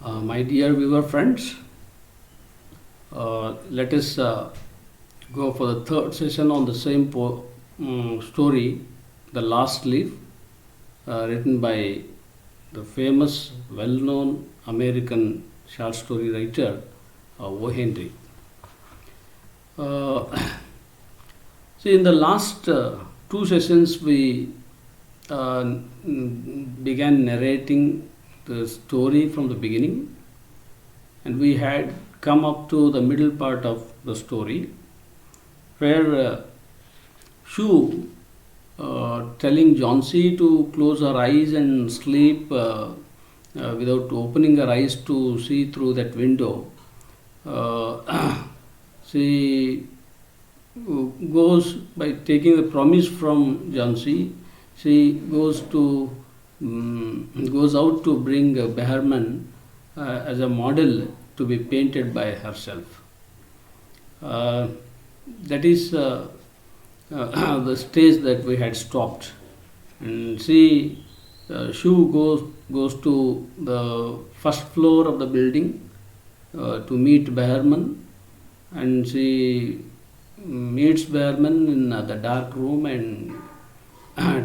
My dear viewer friends, let us go for the third session on the same story, The Last Leaf, written by the famous, well-known American short story writer O. Henry. Uh, See, in the last two sessions, we began narrating the story from the beginning, and we had come up to the middle part of the story where Shu telling Johnsy to close her eyes and sleep without opening her eyes to see through that window. She goes by taking the promise from Johnsy. She goes out to bring Behrman as a model to be painted by herself. That is the stage that we had stopped. And she, Shu goes to the first floor of the building to meet Behrman, and she meets Behrman in the dark room and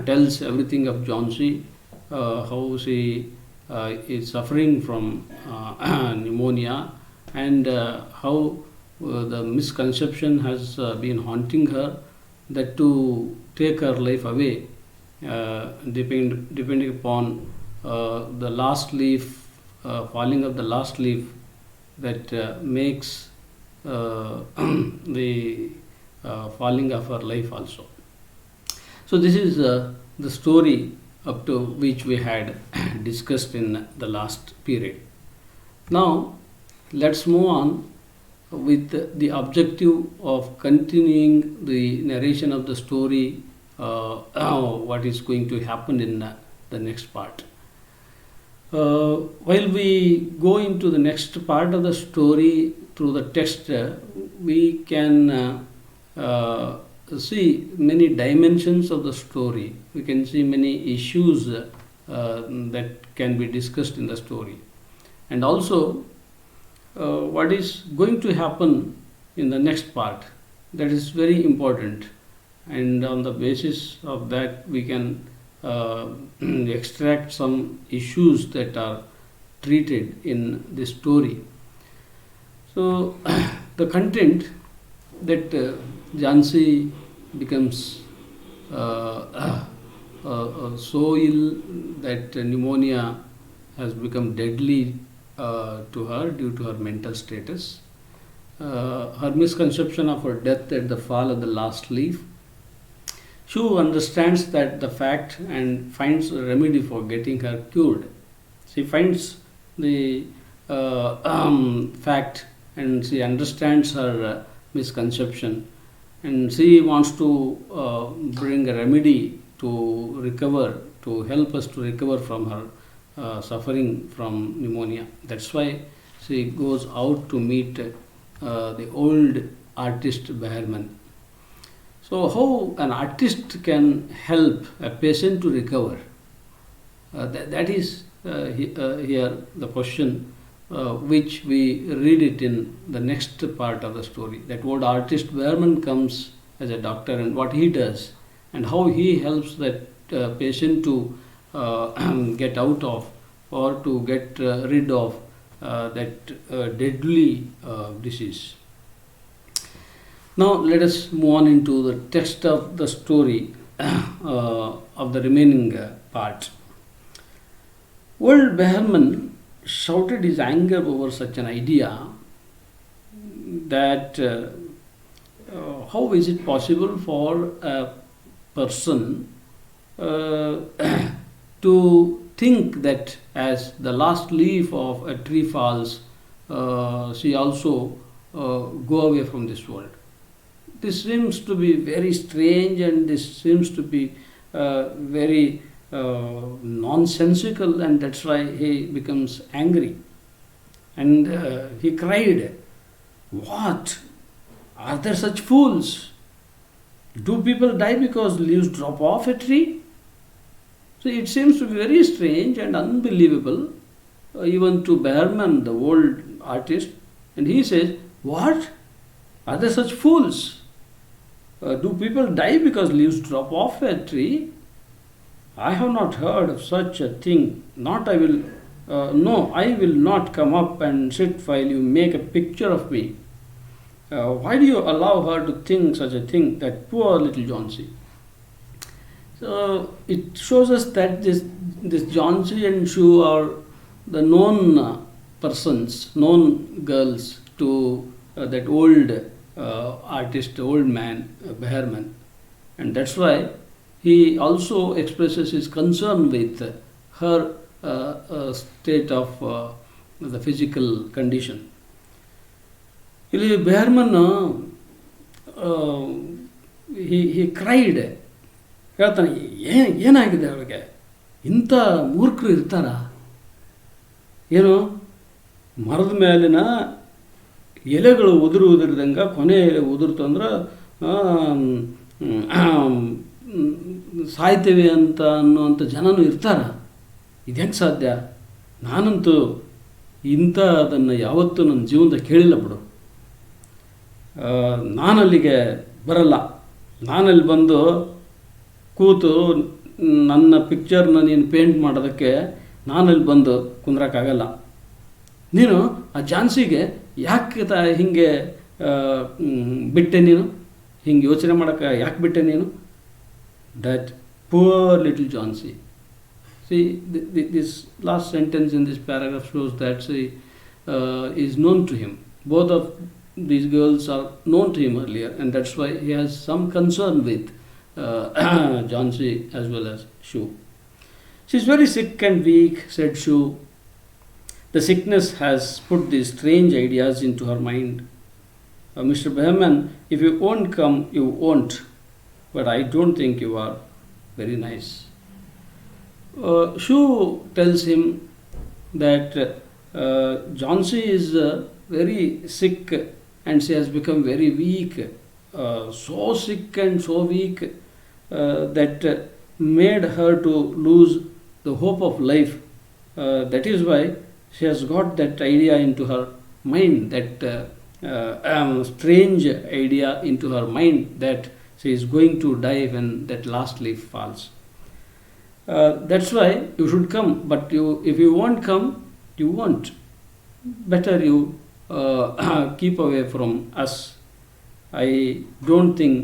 tells everything of Johnsy, how she is suffering from pneumonia, and how the misconception has been haunting her, that to take her life away, depending upon the last leaf, falling of the last leaf, that makes the falling of her life also. So this is the story up to which we had discussed in the last period. Now let's move on with the objective of continuing the narration of the story, what is going to happen in the next part. While we go into the next part of the story through the text, we can see many dimensions of the story. We can see many issues that can be discussed in the story. And also, what is going to happen in the next part, that is very important. And on the basis of that, we can extract some issues that are treated in this story. So, the content that Jhansi becomes so ill that pneumonia has become deadly to her due to her mental status. Her misconception of her death at the fall of the last leaf. Shu understands that the fact and finds a remedy for getting her cured. She finds the fact and she understands her misconception, and she wants to bring a remedy to recover, to help us to recover from her suffering from pneumonia. That's why she goes out to meet the old artist Behrman. So how an artist can help a patient to recover? That is here the question, which we read it in the next part of the story. That old artist Behrman comes as a doctor, and what he does and how he helps that patient to get out of or to get rid of that deadly disease. Now let us move on into the text of the story of the remaining part. Old Behrman shouted his anger over such an idea, that how is it possible for a person to think that as the last leaf of a tree falls, she also go away from this world. This seems to be very strange, and this seems to be very nonsensical, and that's why he becomes angry. And he cried, "What? Are there such fools? Do people die because leaves drop off a tree?" So it seems to be very strange and unbelievable even to Behrman, the old artist, and he says, "What? Are there such fools? Do people die because leaves drop off a tree? I have not heard of such a thing. Not I will, no, I will not come up and sit while you make a picture of me. Why do you allow her to think such a thing, that poor little Johnsy?" So it shows us that this Johnsy and Shu are the known persons, known girls to that old artist, old man, Behrman. And that's why he also expresses his concern with her state of the physical condition. ಇಲ್ಲಿ ಬೆಹರ್ಮನ್ ಹಿ cried, ಹೇಳ್ತಾನೆ, ಏನಾಗಿದೆ ಅವಳಿಗೆ, ಇಂಥ ಮೂರ್ಖರು ಇರ್ತಾರ ಏನು, ಮರದ ಮೇಲಿನ ಎಲೆಗಳು ಉದುರುವುದಿರದಂಗೆ ಕೊನೆ ಎಲೆ ಉದುರ್ತು ಅಂದ್ರೆ ಸಾಯ್ತೇವೆ ಅಂತ ಅನ್ನುವಂಥ ಜನನೂ ಇರ್ತಾರ. ಇದು ಹೆಂಗೆ ಸಾಧ್ಯ? ನಾನಂತೂ ಅದನ್ನು ಯಾವತ್ತೂ ನನ್ನ ಜೀವನದಾಗ ಕೇಳಿಲ್ಲ ಬಿಡು. ನಾನಲ್ಲಿಗೆ ಬರಲ್ಲ. ನಾನಲ್ಲಿ ಬಂದು ಕೂತು ನನ್ನ ಪಿಕ್ಚರ್ನ ನೀನು ಪೇಂಟ್ ಮಾಡೋದಕ್ಕೆ ನಾನಲ್ಲಿ ಬಂದು ಕುಂದ್ರಕ್ಕಾಗಲ್ಲ. ನೀನು ಆ ಝಾನ್ಸಿಗೆ ಯಾಕೆ ಹೀಗೆ ಬಿಟ್ಟೆ, ನೀನು ಹಿಂಗೆ ಯೋಚನೆ ಮಾಡೋಕ್ಕೆ ಯಾಕೆ ಬಿಟ್ಟೆ ನೀನು? That poor little Jhansi. See, this last sentence in this paragraph shows that is known to him. Both of these girls are known to him earlier, and that's why he has some concern with Jhansi as well as Shu. She is very sick and weak, said Shu. The sickness has put these strange ideas into her mind. Mr. Behrman, if you won't come, you won't. But I don't think you are very nice. Shu tells him that Jhansi is very sick and she has become very weak, so sick and so weak that made her to lose the hope of life. That is why she has got that idea into her mind, that strange idea into her mind that she is going to die when that last leaf falls. That's why you should come, but if you won't come, you won't. Better you keep away from us. I don't think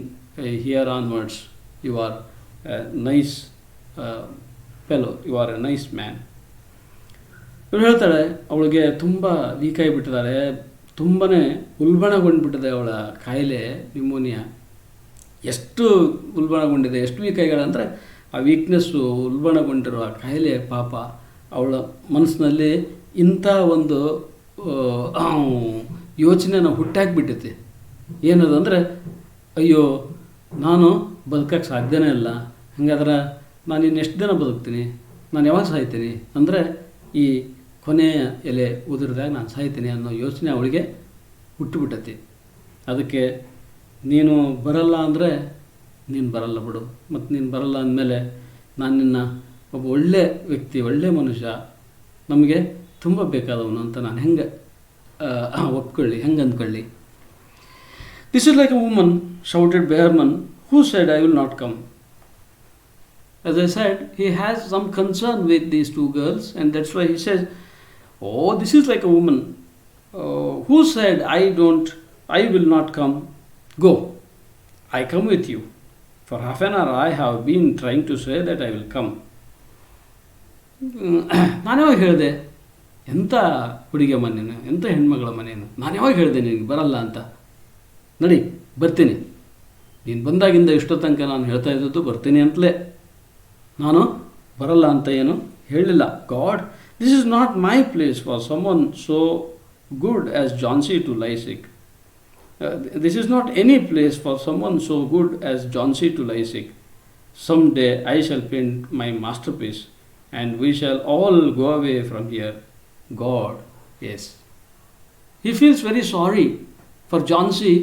here onwards you are a nice fellow, you are a nice man. ಇವಳು ಹೇಳ್ತಾಳೆ, ಅವಳಿಗೆ ತುಂಬ weak ಆಗಿಬಿಟ್ಟಿದ್ದಾರೆ, ತುಂಬಾ ಉಲ್ಬಣಗೊಂಡ್ಬಿಟ್ಟಿದೆ ಅವಳ ಕಾಯಿಲೆ, pneumonia. ಎಷ್ಟು ಉಲ್ಬಣಗೊಂಡಿದೆ, ಎಷ್ಟು weak ಆಗಿದ್ದಾಳೆ ಅಂದರೆ ಆ ವೀಕ್ನೆಸ್ಸು, ಉಲ್ಬಣಗೊಂಡಿರುವ ಕಾಯಿಲೆ ಪಾಪ ಅವಳ ಮನಸ್ಸಿನಲ್ಲಿ ಇಂಥ ಒಂದು ಯೋಚನೆನ ಹುಟ್ಟಾಕ್ಬಿಟ್ಟೈತಿ. ಏನದಂದರೆ, ಅಯ್ಯೋ ನಾನು ಬದುಕಕ್ಕೆ ಸಾಧ್ಯನೇ ಇಲ್ಲ, ಹಾಗಾದ್ರೆ ನಾನು ಇನ್ನೆಷ್ಟು ದಿನ ಬದುಕ್ತೀನಿ, ನಾನು ಯಾವಾಗ ಸಾಯ್ತೀನಿ ಅಂದರೆ ಈ ಕೊನೆಯ ಎಲೆ ಉದುರಿದಾಗ ನಾನು ಸಾಯ್ತೀನಿ ಅನ್ನೋ ಯೋಚನೆ ಅವಳಿಗೆ ಹುಟ್ಟುಬಿಟ್ಟೈತಿ. ಅದಕ್ಕೆ ನೀನು ಬರಲ್ಲ ಅಂದರೆ ನೀನು ಬರಲ್ಲ ಬಿಡು, ಮತ್ತು ನೀನು ಬರಲ್ಲ ಅಂದಮೇಲೆ ನಾನು ನಿನ್ನ ಒಬ್ಬ ಒಳ್ಳೆ ವ್ಯಕ್ತಿ, ಒಳ್ಳೆ ಮನುಷ್ಯ, ನಮಗೆ ತುಂಬ ಬೇಕಾದವನು ಅಂತ ನಾನು ಹೆಂಗೆ ಒಪ್ಕೊಳ್ಳಿ, ಹೆಂಗೆ ಅಂದ್ಕೊಳ್ಳಿ? This is like a woman, shouted Behrman, who said I will not come. As I said, he has some concern with these two girls, and that's why he says, oh, this is like a woman who said I will not come. Go, I come with you. For half an hour I have been trying to say that I will come. ನಾನು ಯಾವಾಗ ಹೇಳಿದೆ, ಎಂಥ ಹುಡುಗಿಯ ಮನೇನು, ಎಂಥ ಹೆಣ್ಮಗಳ ಮನೇನು, ನಾನು ಯಾವಾಗ ಹೇಳಿದೆ ನಿನಗೆ ಬರಲ್ಲ ಅಂತ? ನಡಿ ಬರ್ತೀನಿ, ನೀನು ಬಂದಾಗಿಂದ ಇಷ್ಟೋ ತನಕ ನಾನು ಹೇಳ್ತಾ ಇದ್ದದ್ದು ಬರ್ತೀನಿ ಅಂತಲೇ, ನಾನು ಬರಲ್ಲ ಅಂತ ಏನು ಹೇಳಿಲ್ಲ. God, this is not my place for someone so good as Jhansi to lie sick. This is not any place for someone so good as Jhansi to lie sick. Someday I shall paint my masterpiece and we shall all go away from here. God, yes. He feels very sorry for Jhansi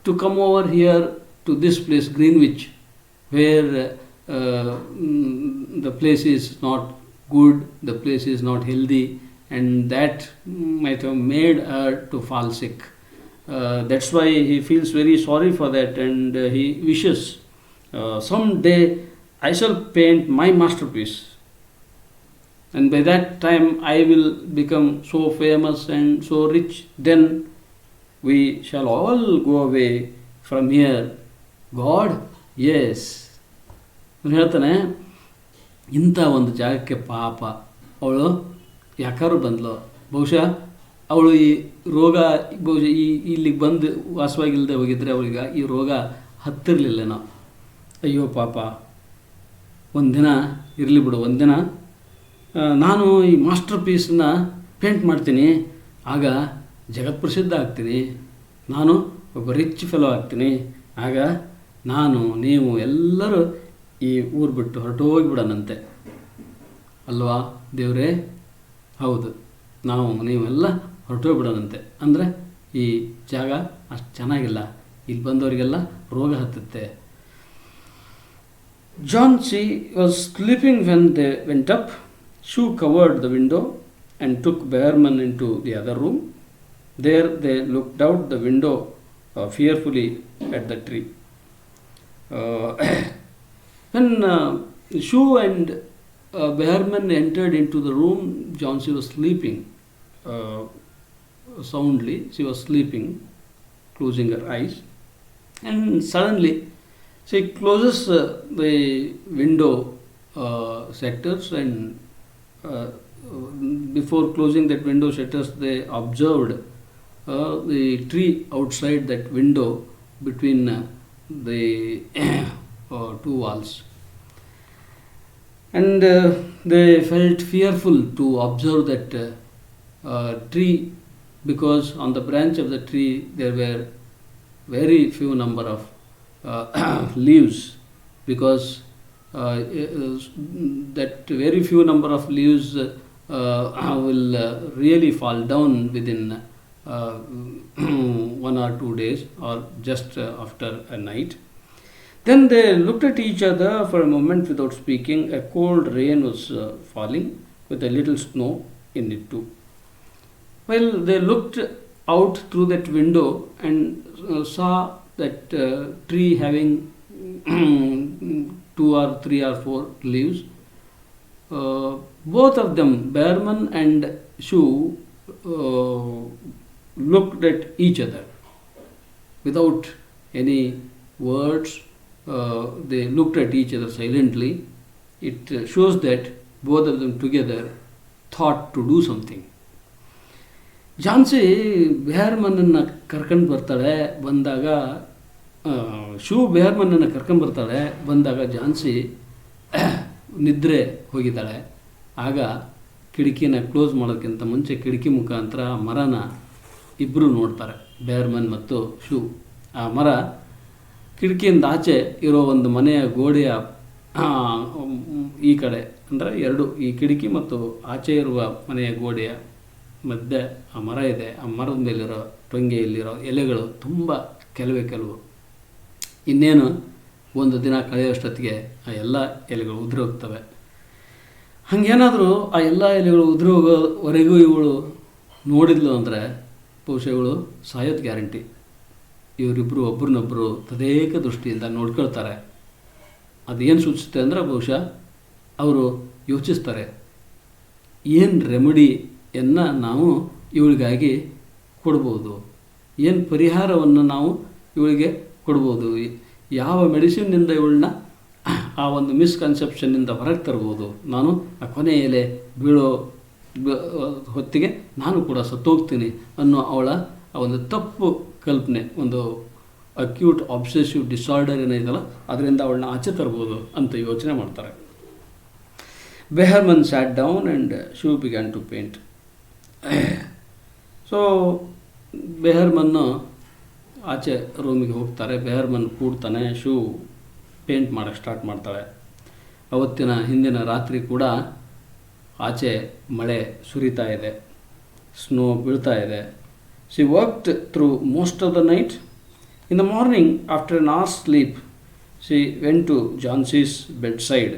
to come over here to this place, Greenwich, where the place is not good, the place is not healthy, and that might have made her to fall sick. That's why he feels very sorry for that, and he wishes someday I shall paint my masterpiece, and by that time I will become so famous and so rich. Then we shall all go away from here. God, yes. ಅವನು ಹೇಳ್ತಾನೆ, ಇಂಥ ಒಂದು ಜಾಗಕ್ಕೆ ಪಾಪ ಅವಳು ಯಾಕಾರು ಬಂದ್ಲು. ಬಹುಶಃ ಅವಳು ಈ ರೋಗ ಬಹುಶಃ ಇಲ್ಲಿಗೆ ಬಂದು ವಾಸವಾಗಿಲ್ಲದೆ ಹೋಗಿದ್ರೆ ಅವಳಿಗೆ ಈ ರೋಗ ಹತ್ತಿರಲಿಲ್ಲನೋ. ಅಯ್ಯೋ ಪಾಪ, ಒಂದಿನ ಇರಲಿ ಬಿಡು, ಒಂದಿನ ನಾನು ಈ ಮಾಸ್ಟರ್ ಪೀಸನ್ನ ಪೇಂಟ್ ಮಾಡ್ತೀನಿ, ಆಗ ಜಗತ್ಪ್ರಸಿದ್ಧ ಆಗ್ತೀನಿ, ನಾನು ಒಬ್ಬ ರಿಚ್ ಫೆಲೋ ಆಗ್ತೀನಿ, ಆಗ ನಾನು ನೀವು ಎಲ್ಲರೂ ಈ ಊರು ಬಿಟ್ಟು ಹೊರಟೋಗಿಬಿಡೋಣಂತೆ. ಅಲ್ವಾ ದೇವರೇ? ಹೌದು, ನಾವು ನೀವೆಲ್ಲ ಹೊರಟೋಗ್ಬಿಡೋಣಂತೆ. ಅಂದರೆ ಈ ಜಾಗ ಅಷ್ಟು ಚೆನ್ನಾಗಿಲ್ಲ, ಇಲ್ಲಿ ಬಂದವರಿಗೆಲ್ಲ ರೋಗ ಹತ್ತುತ್ತೆ. John C. was sleeping when they went up. Shue covered the window and took Behrman into the other room. There they looked out the window fearfully at the tree. When Shue and Behrman entered into the room, John C. was sleeping soundly. She was sleeping, closing her eyes, and suddenly she closes the window shutters, and before closing that window shutters, they observed the tree outside that window between the two walls. And they felt fearful to observe that tree, because on the branch of the tree there were very few number of leaves, because that very few number of leaves will really fall down within 1 or 2 days, or just after a night. Then they looked at each other for a moment without speaking. A cold rain was falling with a little snow in it too. Well, they looked out through that window and saw that tree having 2 or 3 or 4 leaves. Both of them, Behrman and Shue, looked at each other without any words. They looked at each other silently. It shows that both of them together thought to do something. Jhansi ಬೆಹರ್ಮನನ್ನು ಕರ್ಕೊಂಡು ಬರ್ತಾಳೆ. ಬಂದಾಗ shoe ಬೆಹರ್ಮನನ್ನು ಕರ್ಕೊಂಡು ಬರ್ತಾಳೆ. ಬಂದಾಗ ಜಾನ್ಸಿ ನಿದ್ರೆ ಹೋಗಿದ್ದಾಳೆ. ಆಗ ಕಿಟಕಿನ close ಮಾಡೋದಕ್ಕಿಂತ ಮುಂಚೆ ಕಿಟಕಿ ಮುಖಾಂತರ ಮರನ ಇಬ್ಬರು ನೋಡ್ತಾರೆ, ಬೆಹರ್ಮನ್ ಮತ್ತು ಶೂ. ಆ ಮರ ಕಿಟಕಿಯಿಂದ ಆಚೆ ಇರೋ ಒಂದು ಮನೆಯ ಗೋಡೆಯ ಈ ಕಡೆ, ಅಂದರೆ ಎರಡು, ಈ ಕಿಟಕಿ ಮತ್ತು ಆಚೆ ಇರುವ ಮನೆಯ ಗೋಡೆಯ ಮಧ್ಯೆ ಆ ಮರ ಇದೆ. ಆ ಮರದ ಮೇಲಿರೋ ಟೊಂಗೆಯಲ್ಲಿರೋ ಎಲೆಗಳು ತುಂಬ ಕೆಲವು. ಇನ್ನೇನು ಒಂದು ದಿನ ಕಳೆಯೋಷ್ಟೊತ್ತಿಗೆ ಆ ಎಲ್ಲ ಎಲೆಗಳು ಉದುರಿ ಹೋಗ್ತವೆ. ಹಾಗೇನಾದರೂ ಆ ಎಲ್ಲ ಎಲೆಗಳು ಉದುರಿ ಹೋಗೋವರೆಗೂ ಇವಳು ನೋಡಿದ್ಲು ಅಂದರೆ ಬಹುಶಃ ಇವಳು ಸಾಯೋದು ಗ್ಯಾರಂಟಿ. ಇವರಿಬ್ಬರು ಒಬ್ಬರನ್ನೊಬ್ಬರು ತದೇಕ ದೃಷ್ಟಿಯಿಂದ ನೋಡ್ಕೊಳ್ತಾರೆ. ಅದೇನು ಸೂಚಿಸುತ್ತೆ ಅಂದರೆ ಬಹುಶಃ ಅವರು ಯೋಚಿಸ್ತಾರೆ, ಏನು ರೆಮಿಡಿಯನ್ನು ನಾವು ಇವಳಿಗಾಗಿ ಕೊಡ್ಬೋದು, ಏನು ಪರಿಹಾರವನ್ನು ನಾವು ಇವಳಿಗೆ ಕೊಡ್ಬೋದು, ಯಾವ ಮೆಡಿಸಿನ್ನಿಂದ ಇವಳನ್ನ ಆ ಒಂದು ಮಿಸ್ಕನ್ಸೆಪ್ಷನ್ನಿಂದ ಹೊರಗೆ ತರ್ಬೋದು. ನಾನು ಆ ಕೊನೆ ಎಲೆ ಬೀಳೋ ಹೊತ್ತಿಗೆ ನಾನು ಕೂಡ ಸತ್ತೋಗ್ತೀನಿ ಅನ್ನೋ ಅವಳ ಆ ಒಂದು ತಪ್ಪು ಕಲ್ಪನೆ, ಒಂದು ಅಕ್ಯೂಟ್ ಆಬ್ಸೆಸಿವ್ ಡಿಸಾರ್ಡರ್ ಏನಿದೆಯಲ್ಲ ಅದರಿಂದ ಅವಳನ್ನ ಆಚೆ ತರ್ಬೋದು ಅಂತ ಯೋಚನೆ ಮಾಡ್ತಾರೆ. Behrman sat down and she began to paint. So Behrman ಆಚೆ ರೂಮಿಗೆ ಹೋಗ್ತಾರೆ. ಬೆಹರ್ಮನ್ ಕೂಡ್ತಾನೆ, ಶೂ ಪೇಂಟ್ ಮಾಡೋಕ್ಕೆ ಸ್ಟಾರ್ಟ್ ಮಾಡ್ತಾಳೆ. ಅವತ್ತಿನ ಹಿಂದಿನ ರಾತ್ರಿ ಕೂಡ ಆಚೆ ಮಳೆ ಸುರಿತಾ ಇದೆ, ಸ್ನೋ ಬೀಳ್ತಾ ಇದೆ. She worked through most of the night. In the morning, after an hour's sleep, she went to Jhansi's bedside.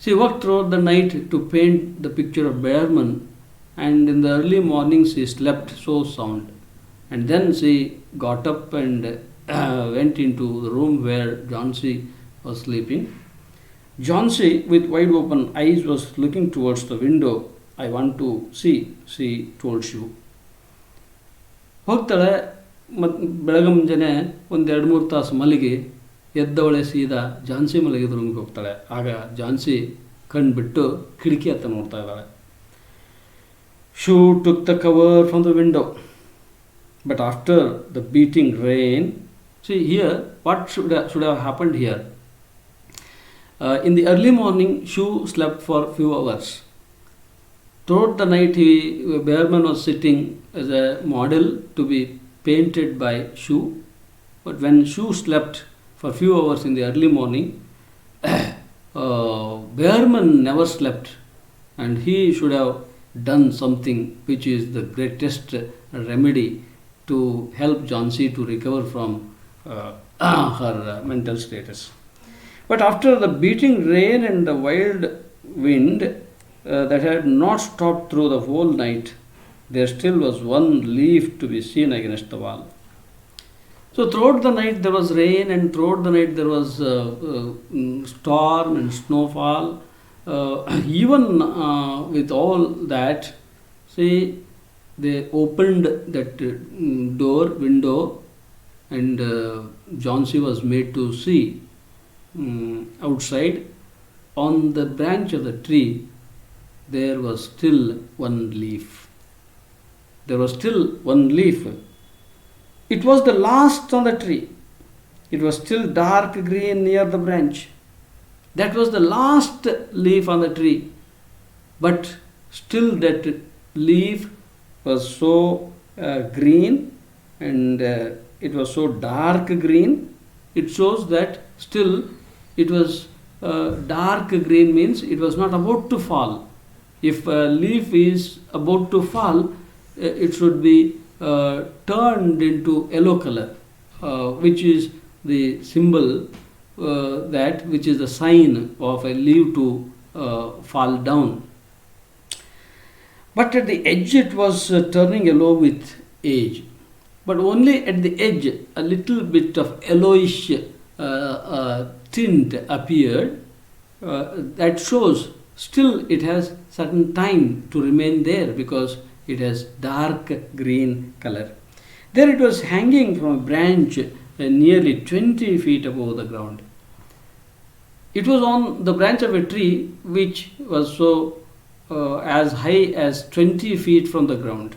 She worked throughout the night to paint the picture of Behrman and in the early morning she slept so sound. And then she got up and went into the room where Jhansi was sleeping. Jhansi, with wide open eyes, was looking towards the window. I want to see, she told Shiv. ಹೋಗ್ತಾಳೆ. ಮತ್ತು ಬೆಳಗ್ಗೆ ಮುಂಜಾನೆ ಒಂದು 2-3 ತಾಸು ಮಲಗಿ ಎದ್ದವಳೆ ಸೀದಾ ಝಾನ್ಸಿ ಮಲಗಿದ ರೂಮ್ಗೆ ಹೋಗ್ತಾಳೆ. ಆಗ ಝಾನ್ಸಿ ಕಣ್ಬಿಟ್ಟು ಕಿಟಕಿ ಹತ್ತ ನೋಡ್ತಾ ಇದ್ದಾಳೆ. Shiv took the cover from the window. But after the beating rain, see here, what should have happened here? In the early morning, Shiv slept for few hours. Throughout the night, Behrman was sitting as a model to be painted by Shiv. But when Shiv slept for few hours in the early morning, Behrman never slept, and he should have done something which is the greatest remedy to help Jhansi to recover from her mental status. But after the beating rain and the wild wind that had not stopped through the whole night, there still was one leaf to be seen against the wall. So throughout the night there was rain, and throughout the night there was storm and snowfall. Even with all that, see, they opened that window, and Jhansi was made to see outside. On the branch of the tree, there was still one leaf. There was still one leaf. It was the last on the tree. It was still dark green near the branch. That was the last leaf on the tree. But still that leaf was so green, and it was so dark green. It shows that still it was dark green, means it was not about to fall. If a leaf is about to fall, it should be turned into yellow color, which is the symbol which is the sign of a leaf to fall down. But at the edge it was turning yellow with age. But only at the edge a little bit of yellowish tint appeared. That shows still it has certain time to remain there, because it has dark green color. There it was hanging from a branch nearly 20 feet above the ground. It was on the branch of a tree which was so as high as 20 feet from the ground.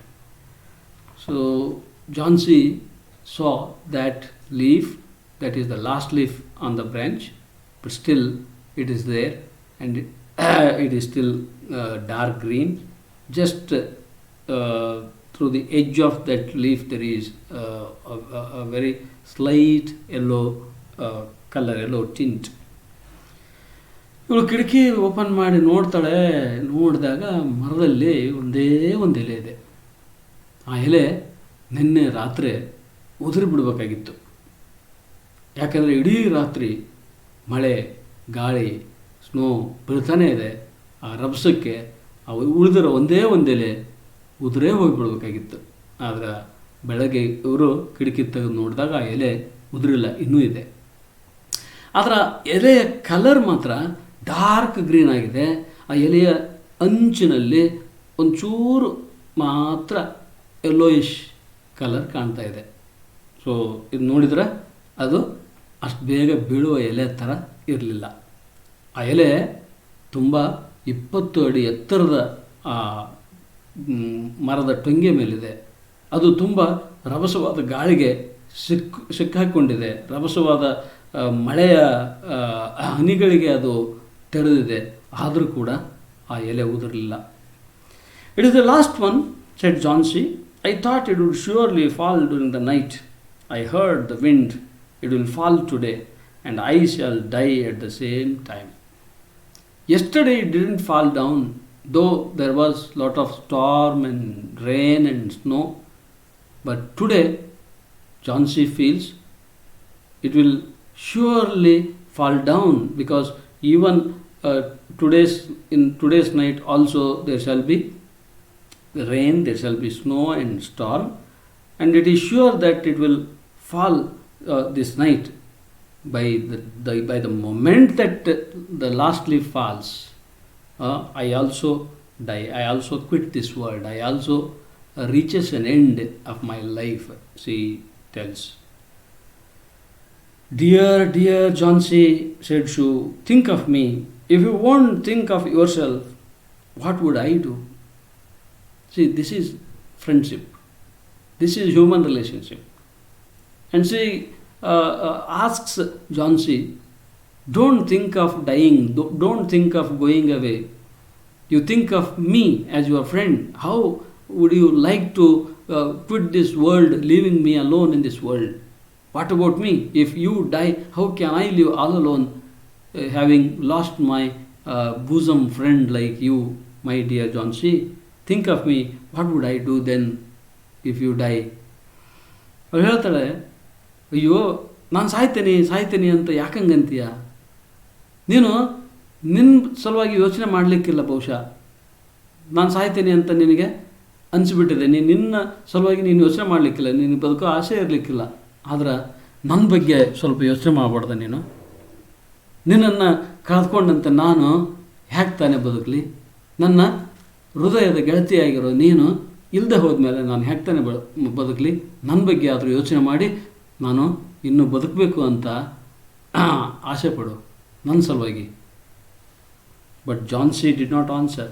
So Jhansi saw that leaf, that is the last leaf on the branch, but still it is there, and it is still dark green. Just through the edge of that leaf there is a very slight yellow color, yellow tint. ಇವಳು ಕಿಟಕಿ open ಮಾಡಿ ನೋಡ್ತಾಳೆ. ನೋಡಿದಾಗ ಮರದಲ್ಲಿ ಒಂದೇ ಒಂದು ಎಲೆ ಇದೆ. ಆ ಎಲೆ ನಿನ್ನೆ ರಾತ್ರಿ ಉದುರಿ ಬಿಡಬೇಕಾಗಿತ್ತು. ಯಾಕಂದರೆ ಇಡೀ ರಾತ್ರಿ ಮಳೆ, ಗಾಳಿ, ಸ್ನೋ ಬೀಳ್ತಾನೆ ಇದೆ. ಆ ರಭಸಕ್ಕೆ ಉಳಿದಿರೋ ಒಂದೇ ಒಂದೆಲೆ ಉದುರೇ ಹೋಗಿಬಿಡ್ಬೇಕಾಗಿತ್ತು. ಆದರೆ ಬೆಳಗ್ಗೆ ಇವರು ಕಿಟಕಿ ತೆಗೆದು ನೋಡಿದಾಗ ಆ ಎಲೆ ಉದುರಿಲ್ಲ, ಇನ್ನೂ ಇದೆ. ಅದರ ಎಲೆಯ ಕಲರ್ ಮಾತ್ರ ಡಾರ್ಕ್ ಗ್ರೀನ್ ಆಗಿದೆ. ಆ ಎಲೆಯ ಅಂಚಿನಲ್ಲಿ ಒಂಚೂರು ಮಾತ್ರ ಯೆಲ್ಲೋಯಿಶ್ ಕಲರ್ ಕಾಣ್ತಾ ಇದೆ. ಸೊ ಇದು ನೋಡಿದರೆ ಅದು ಅಷ್ಟು ಬೇಗ ಬೀಳುವ ಎಲೆ ಥರ ಇರಲಿಲ್ಲ. ಆ ಎಲೆ ತುಂಬ 20 ಅಡಿ ಎತ್ತರದ ಆ ಮರದ ಟೊಂಗೆ ಮೇಲಿದೆ. ಅದು ತುಂಬ ರಭಸವಾದ ಗಾಳಿಗೆ ಸಿಕ್ಕಾಕೊಂಡಿದೆ. ರಭಸವಾದ ಮಳೆಯ ಹನಿಗಳಿಗೆ ಅದು ತೆರೆದಿದೆ. ಆದರೂ ಕೂಡ ಆ ಎಲೆ ಉದುರಲಿಲ್ಲ. It is the last one, said Jhansi. I thought it would surely fall during the night. I heard the wind. It will fall today, and I shall die at the same time. Yesterday it didn't fall down, though there was lot of storm and rain and snow. But today, Jhansi feels it will surely fall down, because even in today's night also there shall be rain, there shall be snow and storm, and it is sure that it will fall this night. By the moment that the last leaf falls, I also die. I also quit this world. I also reaches an end of my life, she tells. Dear Jhansi, said Shu, think of me. If you won't think of yourself, what would I do? See, this is friendship. This is human relationship. And she asks Jhansi, don't think of dying, don't think of going away. You think of me as your friend. How would you like to quit this world, leaving me alone in this world? What about me? If you die, how can I live all alone, having lost my bosom friend like you, my dear Jhansi? Think of me, what would I do then if you die? ಅವಳು ಹೇಳ್ತಾಳೆ, ಅಯ್ಯೋ ನಾನು ಸಾಯ್ತೇನೆ ಅಂತ ಯಾಕಂಗಂತೀಯ? ನೀನು ನಿನ್ನ ಸಲುವಾಗಿ ಯೋಚನೆ ಮಾಡಲಿಕ್ಕಿಲ್ಲ ಬಹುಶಃ. ನಾನು ಸಾಯ್ತೇನೆ ಅಂತ ನಿನಗೆ ಅನಿಸ್ಬಿಟ್ಟಿದೆ. ನಿನ್ನ ಸಲುವಾಗಿ ನೀನು ಯೋಚನೆ ಮಾಡಲಿಕ್ಕಿಲ್ಲ, ನಿನಗೆ ಬದುಕೋ ಆಸೆ ಇರಲಿಕ್ಕಿಲ್ಲ. ಆದ್ರೆ ನನ್ನ ಬಗ್ಗೆ ಸ್ವಲ್ಪ ಯೋಚನೆ ಮಾಡಬಾರ್ದ ನೀನು? ನಿನ್ನನ್ನು ಕಳೆದುಕೊಂಡಂತೆ ನಾನು ಹೇಗೆ ತಾನೇ ಬದುಕಲಿ? ನನ್ನ ಹೃದಯದ ಗೆಳತಿಯಾಗಿರೋ ನೀನು ಇಲ್ಲದೆ ಹೋದ್ಮೇಲೆ ನಾನು ಹೇಗೆ ತಾನೇ ಬದುಕಲಿ? ನನ್ನ ಬಗ್ಗೆ ಆದರೂ ಯೋಚನೆ ಮಾಡಿ ನಾನು ಇನ್ನೂ ಬದುಕಬೇಕು ಅಂತ ಆಸೆ ಪಡು ನನ್ನ ಸಲುವಾಗಿ. But Jhansi did not answer.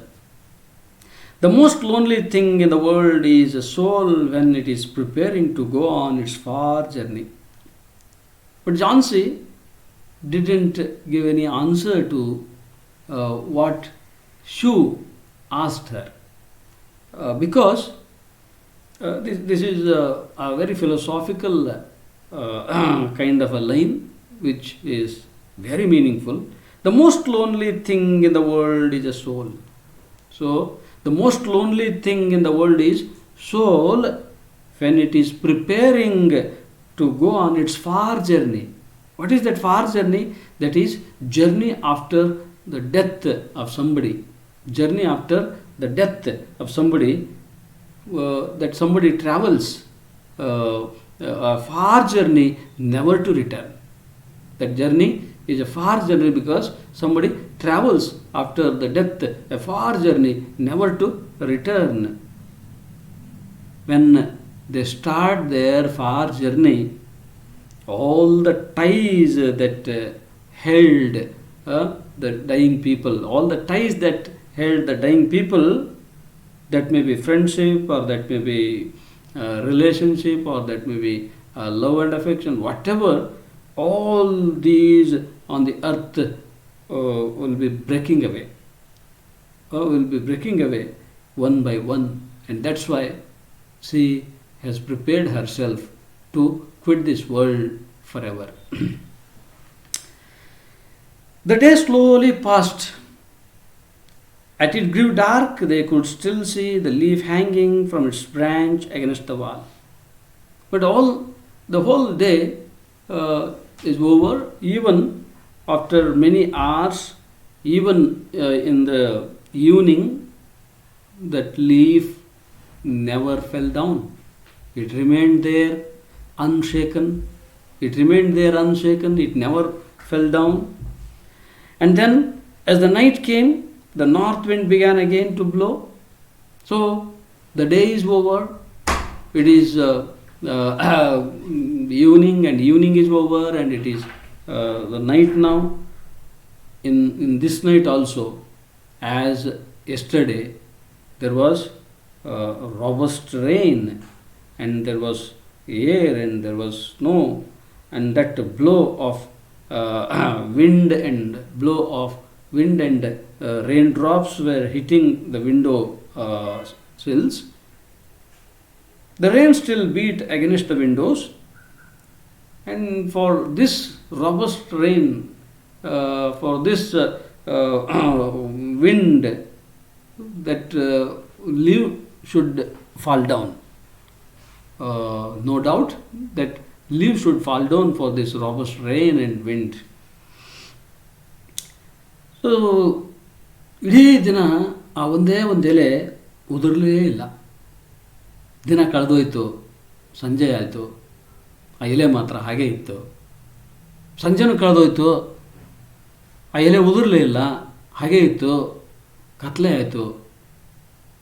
The most lonely thing in the world is a soul when it is preparing to go on its far journey. But Jhansi didn't give any answer to what Shu asked her. Because this is a very philosophical kind of a line which is very meaningful. The most lonely thing in the world is a soul. So, the most lonely thing in the world is soul when it is preparing to go on its far journey. What is that far journey? That is journey after the death of somebody. Journey after the death of somebody, that somebody travels a far journey never to return. That journey is a far journey because somebody travels after the death, a far journey never to return. When they start their far journey, all the ties that held the dying people, all the ties that held the dying people, that may be friendship or that may be relationship or that may be love and affection, whatever, all these on the earth will be breaking away. Will be breaking away one by one. And that's why she has prepared herself to quit this world forever. The day slowly passed. As it grew dark, they could still see the leaf hanging from its branch against the wall. But the whole day is over. Even after many hours, even in the evening, that leaf never fell down. It remained there unshaken. It remained there unshaken. It never fell down. And then, as the night came, the north wind began again to blow. So, the day is over. It is evening, and evening is over, and it is the night now. In this night also, as yesterday, there was robust rain, and there was air, and there was snow, and that blow of wind and raindrops were hitting the window sills. The rain still beat against the windows, and for this robust rain, for this wind, that leaf should fall down. No doubt that leaves should fall down for this robust rain and wind. So, ಇಡೀ ದಿನ ಆ ಒಂದೇ ಒಂದು ಎಲೆ ಉದುರಲೇ ಇಲ್ಲ. ದಿನ ಕಳೆದೋಯ್ತು, ಸಂಜೆ ಆಯಿತು, ಆ ಎಲೆ ಮಾತ್ರ ಹಾಗೇ ಇತ್ತು. ಸಂಜೆನೂ ಕಳೆದೋಯ್ತು, ಆ ಎಲೆ ಉದುರಲೇ ಇಲ್ಲ, ಹಾಗೇ ಇತ್ತು. ಕತ್ಲೆ ಆಯಿತು,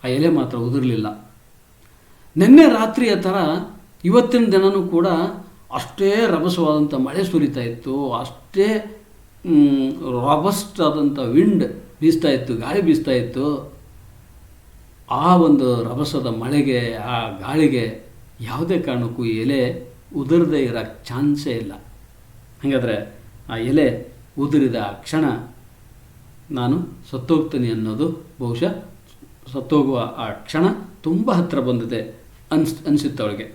ಆ ಎಲೆ ಮಾತ್ರ ಉದುರಲಿಲ್ಲ. ನಿನ್ನೆ ರಾತ್ರಿಯ ಥರ ಇವತ್ತಿನ ದಿನವೂ ಕೂಡ ಅಷ್ಟೇ ರಭಸವಾದಂಥ ಮಳೆ ಸುರಿತಾ ಇತ್ತು, ಅಷ್ಟೇ ರಾಬಸ್ಟ್ ಆದಂಥ ವಿಂಡ್ ಬೀಸ್ತಾ ಇತ್ತು, ಗಾಳಿ ಬೀಸ್ತಾ ಇತ್ತು. ಆ ಒಂದು ರಭಸದ ಮಳೆಗೆ, ಆ ಗಾಳಿಗೆ ಯಾವುದೇ ಕಾರಣಕ್ಕೂ ಎಲೆ ಉದುರದೇ ಇರೋ ಚಾನ್ಸೇ ಇಲ್ಲ. ಹಾಗಾದರೆ ಆ ಎಲೆ ಉದುರಿದ ಕ್ಷಣ ನಾನು ಸತ್ತೋಗ್ತೀನಿ ಅನ್ನೋದು ಬಹುಶಃ ಸತ್ತೋಗುವ ಆ ಕ್ಷಣ ತುಂಬ ಹತ್ತಿರ ಬಂದಿದೆ ಅನಿಸುತ್ತೆ ಅವಳಿಗೆ.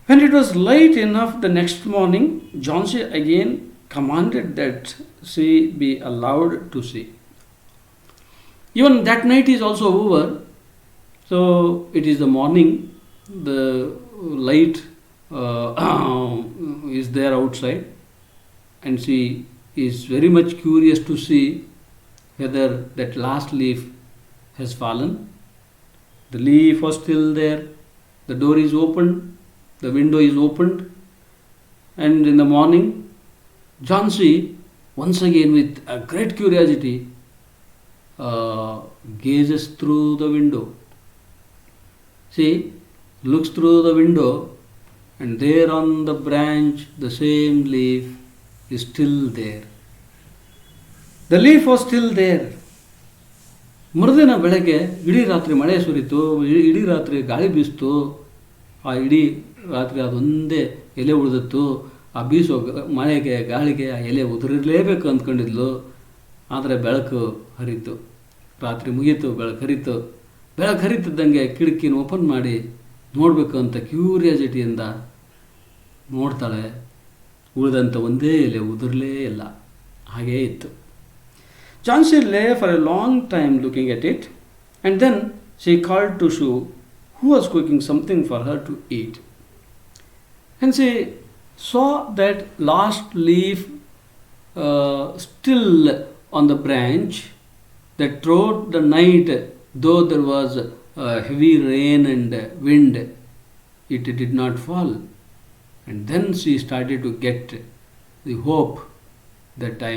When it was light enough the next morning, Jhansi again commanded that she be allowed to see. Even that night is also over, so it is the morning, the light is there outside, and she is very much curious to see whether that last leaf has fallen. The leaf was still there, the door is opened, the window is opened, and in the morning Jhansi once again with a great curiosity gazes through the window. She looks through the window, and there on the branch the same leaf is still there. The leaf was still there. ಮರುದಿನ ಬೆಳಗ್ಗೆ ಇಡೀ ರಾತ್ರಿ ಮಳೆ ಸುರಿತು, ಇಡೀ ರಾತ್ರಿ ಗಾಳಿ ಬೀಸ್ತು. ಆ ಇಡೀ ರಾತ್ರಿ ಅದೊಂದೇ ಎಲೆ ಉಳಿದಿತ್ತು. ಆ ಬೀಸೋ ಮಳೆಗೆ, ಗಾಳಿಗೆ ಆ ಎಲೆ ಉದುರಿರಲೇಬೇಕು ಅಂದ್ಕೊಂಡಿದ್ಲು. ಆದರೆ ಬೆಳಕು ಹರಿತು, ರಾತ್ರಿ ಮುಗೀತು, ಬೆಳಕು ಹರಿತು. ಬೆಳಕು ಹರಿತಿದ್ದಂಗೆ ಕಿಟಕಿನ ಓಪನ್ ಮಾಡಿ ನೋಡಬೇಕು ಅಂತ ಕ್ಯೂರಿಯಾಸಿಟಿಯಿಂದ ನೋಡ್ತಾಳೆ. ಉಳಿದಂಥ ಒಂದೇ ಎಲೆ ಉದುರಲೇ ಇಲ್ಲ, ಹಾಗೇ ಇತ್ತು. Jhansi lay for a long time looking at it, and then she called to Shu, who was cooking something for her to eat. And she saw that last leaf still on the branch, that throughout the night, though there was heavy rain and wind, it did not fall. And then she started to get the hope that I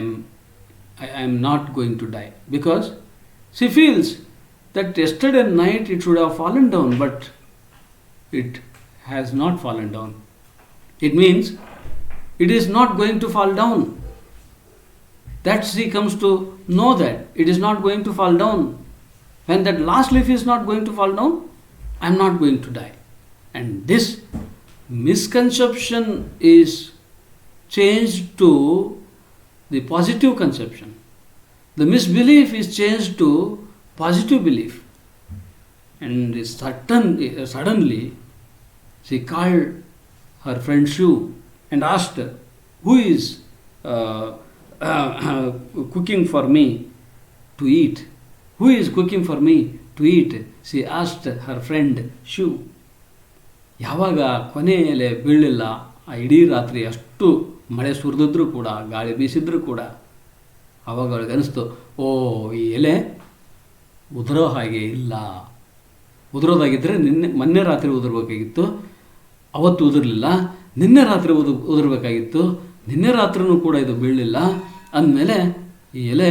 am not going to die, because she feels that yesterday night it should have fallen down, but it has not fallen down. It means it is not going to fall down. That she comes to know that it is not going to fall down. When that last leaf is not going to fall down, I am not going to die. And this misconception is changed to the positive conception. The misbelief is changed to positive belief. And suddenly she called her friend Shu and asked her, who is cooking for me to eat? Who is cooking for me to eat? She asked her friend Shu. ಯಾವಾಗ ಕೊನೆಯಲ್ಲಿ ಬೀಳಲಿಲ್ಲ, ಆ ಇಡೀ ರಾತ್ರಿ ಅಷ್ಟು ಮಳೆ ಸುರಿದಿದ್ರೂ ಕೂಡ, ಗಾಳಿ ಬೀಸಿದ್ರೂ ಕೂಡ, ಆವಾಗ ಅವಳಿಗೆ ಅನಿಸ್ತು, ಓ, ಈ ಎಲೆ ಉದುರೋ ಹಾಗೆ ಇಲ್ಲ. ಉದುರೋದಾಗಿದ್ದರೆ ಮೊನ್ನೆ ರಾತ್ರಿ ಉದುರಬೇಕಾಗಿತ್ತು, ಅವತ್ತು ಉದುರಲಿಲ್ಲ. ನಿನ್ನೆ ರಾತ್ರಿ ಉದುರಬೇಕಾಗಿತ್ತು, ನಿನ್ನೆ ರಾತ್ರಿನೂ ಕೂಡ ಇದು ಬೀಳಲಿಲ್ಲ. ಅಂದಮೇಲೆ ಈ ಎಲೆ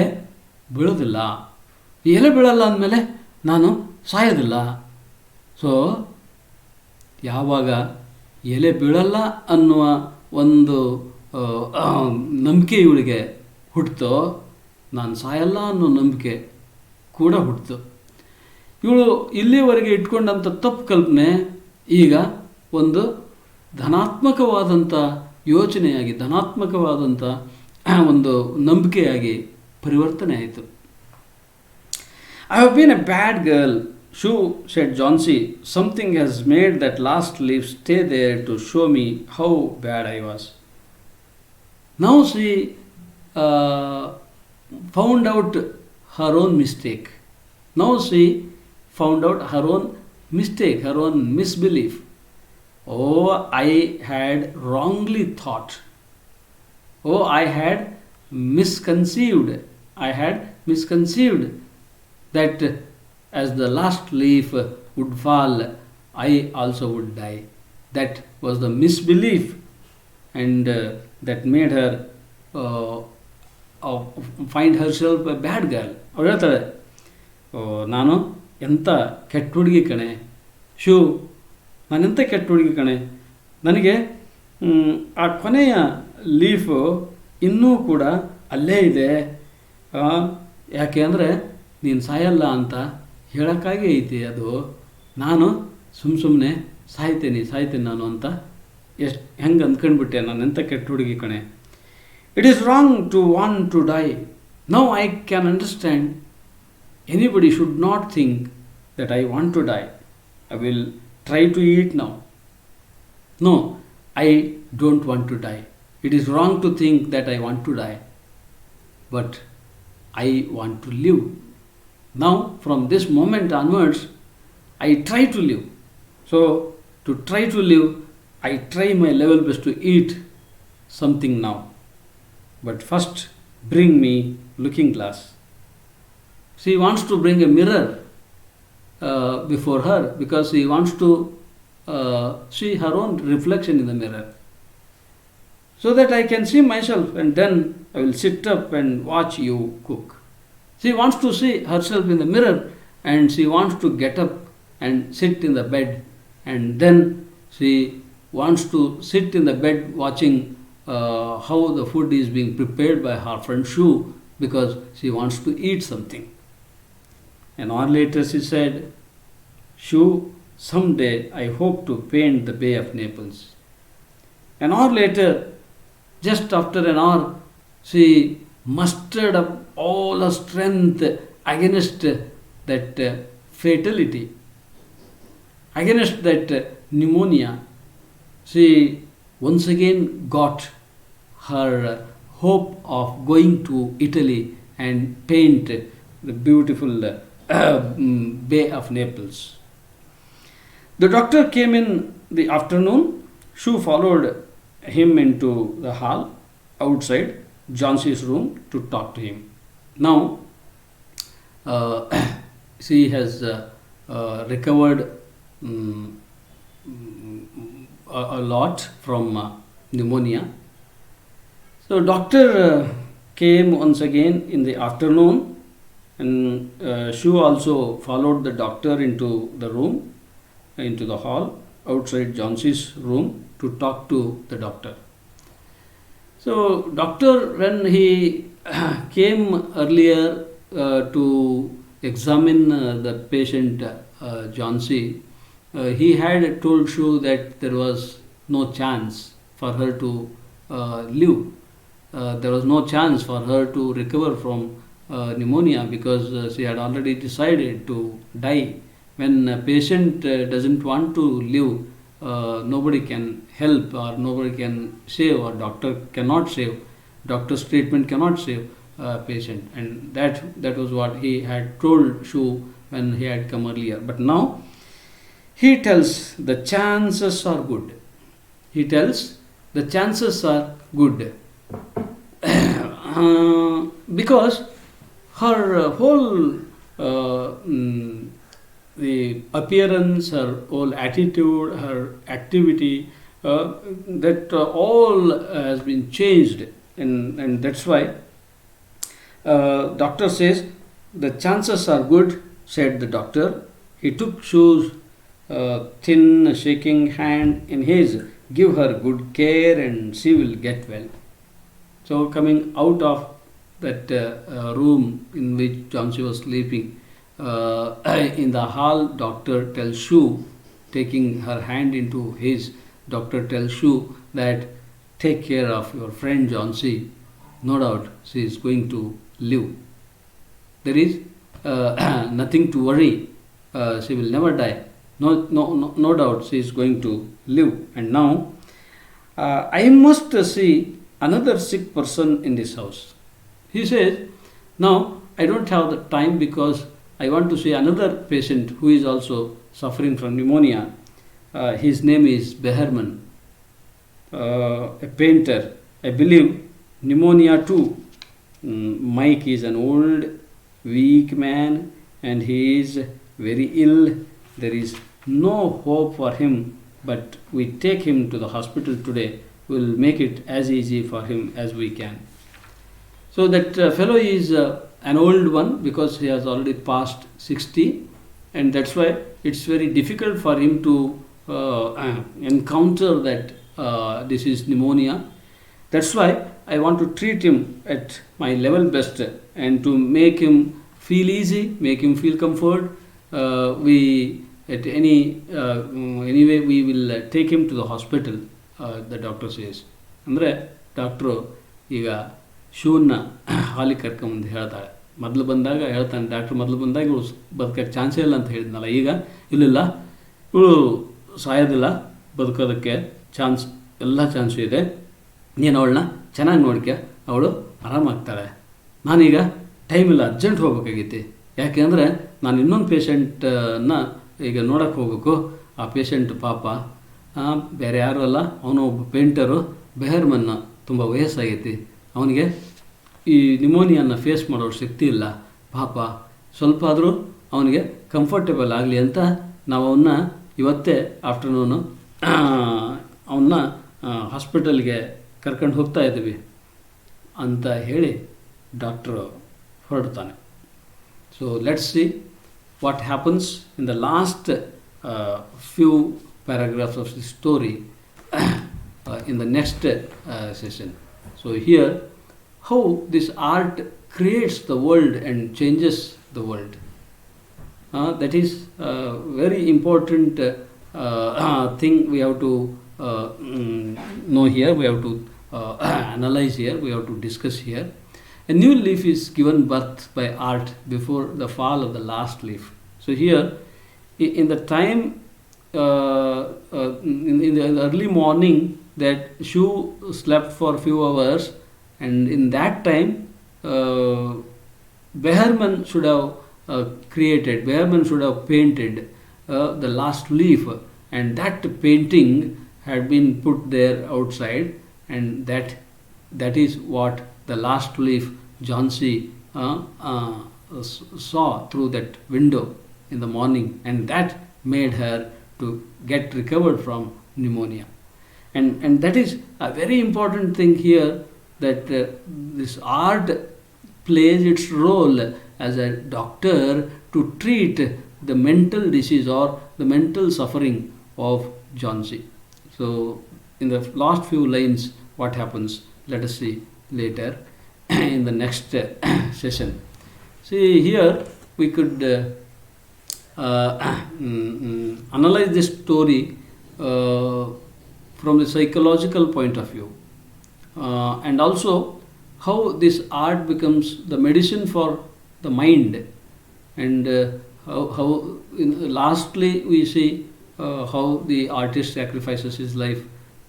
ಬೀಳೋದಿಲ್ಲ. ಈ ಎಲೆ ಬೀಳಲ್ಲ ಅಂದಮೇಲೆ ನಾನು ಸಾಯೋದಿಲ್ಲ. ಸೊ ಯಾವಾಗ ಎಲೆ ಬೀಳಲ್ಲ ಅನ್ನುವ ಒಂದು ನಂಬಿಕೆ ಇವಳಿಗೆ ಹುಟ್ಟಿತೋ, ನಾನು ಸಾಯಲ್ಲ ಅನ್ನೋ ನಂಬಿಕೆ ಕೂಡ ಹುಟ್ಟಿತು. ಇವಳು ಇಲ್ಲಿವರೆಗೆ ಇಟ್ಕೊಂಡಂಥ ತಪ್ಪು ಕಲ್ಪನೆ ಈಗ ಒಂದು ಧನಾತ್ಮಕವಾದಂಥ ಯೋಚನೆಯಾಗಿ, ಧನಾತ್ಮಕವಾದಂಥ ಒಂದು ನಂಬಿಕೆಯಾಗಿ ಪರಿವರ್ತನೆ ಆಯಿತು. I have been a bad girl, Shu, said Jhansi. Something has made that last leaf stay there to show me how bad I was. Now she found out her own mistake. Now she found out her own mistake, her own misbelief. Oh, I had wrongly thought. Oh, I had misconceived. I had misconceived that as the last leaf would fall, I also would die. That was the misbelief, and that made her find herself a bad girl. ಅವಳು ಹೇಳ್ತಾಳೆ, ನಾನು ಎಂಥ ಕೆಟ್ಟ ಹುಡುಗಿ ಕಣೆ, shoe ನಾನೆಂಥ ಕೆಟ್ಟ ಹುಡುಗಿ ಕಣೆ, ನನಗೆ ಆ ಕೊನೆಯ ಲೀಫು ಇನ್ನೂ ಕೂಡ ಅಲ್ಲೇ ಇದೆ, ಯಾಕೆ ಅಂದರೆ ನೀನು ಸಾಯಲ್ಲ ಅಂತ ಹೇಳೋಕ್ಕಾಗಿ ಐತಿ ಅದು, ನಾನು ಸುಮ್ಮನೆ ಸಾಯ್ತೇನೆ ನಾನು ಅಂತ ಹೆಂಗೆ ಅಂದ್ಕೊಂಡ್ಬಿಟ್ಟೆ, ನಾನು ಎಂಥ ಕೆಟ್ಟ ಹುಡುಗಿ ಕಣೆ. It is wrong to want to die. Now I can understand. Anybody should not think that I want to die. I will try to eat now. No, I don't want to die. It is wrong to think that I want to die, but I want to live. Now, from this moment onwards, I try to live. So, to try to live, I try my level best to eat something now. But first, bring me looking glass. She wants to bring a mirror before her because she wants to see her own reflection in the mirror, so that I can see myself, and then I will sit up and watch you cook. She wants to see herself in the mirror, and she wants to get up and sit in the bed, and then she wants to sit in the bed watching how the food is being prepared by her friend Shu, because she wants to eat something. An hour later she said, Shu, someday I hope to paint the Bay of Naples. An hour later, just after an hour, she mustered up all her strength against that fatality, against that pneumonia. She once again got her hope of going to Italy and paint the beautiful Bay of Naples. The doctor came in the afternoon. Shu followed him into the hall outside Johnson's room to talk to him. Now, she has recovered a lot from pneumonia. So, doctor came once again in the afternoon, and Shu also followed the doctor into the room, into the hall outside Johnson's room to talk to the doctor. So, doctor, when he came earlier to examine the patient Jhansi, he had told Shu that there was no chance for her to live. There was no chance for her to recover from pneumonia because she had already decided to die. When a patient doesn't want to live, nobody can help or nobody can save, or doctor cannot save. Doctor's treatment cannot save a patient, and that was what he had told Shu when he had come earlier. But now he tells the chances are good. He tells the chances are good because her whole the appearance, her whole attitude, her activity, that all has been changed, and that's why doctor says the chances are good, said the doctor. He took Shu's thin shaking hand in his. Give her good care and she will get well. So, coming out of that room in which Jhansi was sleeping, in the hall, doctor tells Shu, taking her hand into his, doctor tells Shu that take care of your friend Jhansi. No doubt she is going to live. There is nothing to worry. She will never die. No doubt she is going to live. And now I must see another sick person in this house. He says, now I don't have the time because I want to see another patient who is also suffering from pneumonia. His name is Beherman, a painter. I believe pneumonia too. Mike is an old, weak man, and he is very ill. There is no hope for him, but we take him to the hospital today. We will make it as easy for him as we can. So that fellow is an old one because he has already passed 60, and that's why it's very difficult for him to encounter that this is pneumonia. That's why I want to treat him at my level best and to make him feel easy, make him feel comfort. We at anyway we will take him to the hospital. The doctor says. ಅಂದರೆ doctor ಈಗ ಶೂನ್ನ ಹಾಲಿಗೆ ಕರ್ಕೊಂಬಂದು ಹೇಳ್ತಾಳೆ. ಮೊದಲು ಬಂದಾಗ ಹೇಳ್ತಾನೆ doctor, ಮೊದಲು ಬಂದಾಗ ಇವಳು ಬದುಕೋಕ್ಕೆ ಚಾನ್ಸೇ ಇಲ್ಲ ಅಂತ ಹೇಳಿದ್ನಲ್ಲ, ಈಗ ಇಲ್ಲ ಇವಳು ಸಾಯೋದಿಲ್ಲ, ಬದುಕೋದಕ್ಕೆ ಎಲ್ಲ ಚಾನ್ಸು ಇದೆ, ನೀನು ಅವಳನ್ನ ಚೆನ್ನಾಗಿ ನೋಡ್ಕೆ, ಅವಳು ಆರಾಮಾಗ್ತಾಳೆ. ನಾನೀಗ ಟೈಮ್ ಇಲ್ಲ, ಅರ್ಜೆಂಟ್ ಹೋಗ್ಬೇಕಾಗೈತಿ. ಯಾಕೆಂದರೆ ನಾನು ಇನ್ನೊಂದು ಪೇಷಂಟನ್ನ ಈಗ ನೋಡೋಕ್ಕೆ ಹೋಗ್ಬೇಕು. ಆ ಪೇಷಂಟ್ ಪಾಪ ಬೇರೆ ಯಾರು ಅಲ್ಲ, ಅವನು ಒಬ್ಬ ಪೇಂಟರು, ಬೆಹರ್ಮನ್ನ, ತುಂಬ ವಯಸ್ಸಾಗೈತಿ, ಅವನಿಗೆ ಈ ನ್ಯೂಮೋನಿಯಾನ ಫೇಸ್ ಮಾಡೋ ಶಕ್ತಿ ಇಲ್ಲ ಪಾಪ. ಸ್ವಲ್ಪ ಆದರೂ ಅವನಿಗೆ ಕಂಫರ್ಟೇಬಲ್ ಆಗಲಿ ಅಂತ ನಾವು ಅವನ್ನ ಇವತ್ತೇ ಆಫ್ಟರ್ನೂನು ಅವನ್ನ ಹಾಸ್ಪಿಟಲ್ಗೆ ಕರ್ಕೊಂಡು ಹೋಗ್ತಾ ಇದ್ದೀವಿ ಅಂತ ಹೇಳಿ ಡಾಕ್ಟ್ರು ಹೊರಡ್ತಾನೆ. So let's see what happens in the last few paragraphs of the story in the next session. So here, how this art creates the world and changes the world. That is a very important thing we have to know here, we have to analyze here, we have to discuss here. A new leaf is given birth by art before the fall of the last leaf. So here, in the time in the early morning that Shu slept for a few hours, and in that time Behrman should have Behrman should have painted the last leaf, and that painting had been put there outside, and that is what the last leaf Jhansi saw through that window in the morning, and that made her to get recovered from pneumonia. And that is a very important thing here, that this art plays its role as a doctor to treat the mental disease or the mental suffering of Jhansi. So in the last few lines what happens, let us see later in the next session. See here we could analyze this story from the psychological point of view, and also how this art becomes the medicine for the mind, and how lastly we see how the artist sacrifices his life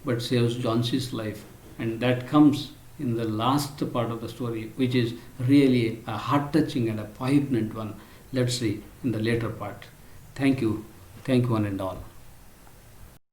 but saves Jhansi's life, and that comes in the last part of the story, which is really a heart-touching and a poignant one. Let's see in the later part. Thank you one and all.